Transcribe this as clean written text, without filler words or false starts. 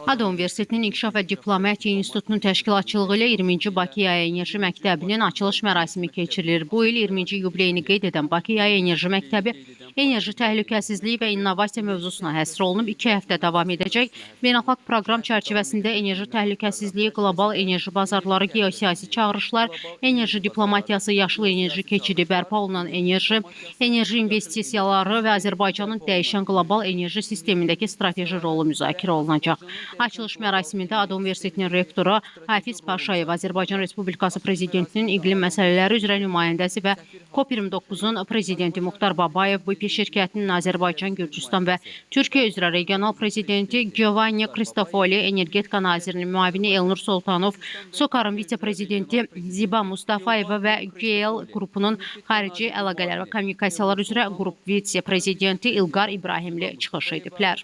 ADA Universitetinin İnkişaf və Diplomatiya İnstitutunun təşkilatçılığı ilə 20-ci Bakı Yay Enerji Məktəbinin açılış mərasimi keçirilir. Bu il 20-ci yubileyini qeyd edən Bakı Yay Enerji Məktəbi enerji təhlükəsizliyi və innovasiya mövzusuna həsr olunub 2 həftə davam edəcək. Beynəlxalq proqram çərçivəsində enerji təhlükəsizliyi, qlobal enerji bazarları, geosiyasi çağırışlar, enerji diplomatiyası, yaşıl enerji keçidi, bərpa olunan enerji investisiyaları və Azərbaycanın dəyişən qlobal enerji sistemindəki strateji rolu müzakirə olunacaq. Açılış mərasimində ADA Universitetinin rektoru Hafiz Paşayev, Azərbaycan Respublikası Prezidentinin iqlim məsələləri üzrə nümayəndəsi və COP29-un prezidenti Muxtar Babayev, BP şirkətinin Azərbaycan, Gürcüstan və Türkiyə üzrə regional prezidenti Giovanni Kristofoli, energetika nazirinin müavini Elnur Soltanov, SOCAR-ın vitse-prezidenti Ziba Mustafayeva və GL qrupunun xarici əlaqələr və kommunikasiyalar üzrə qrup vitse-prezidenti İlqar İbrahimli çıxış ediblər.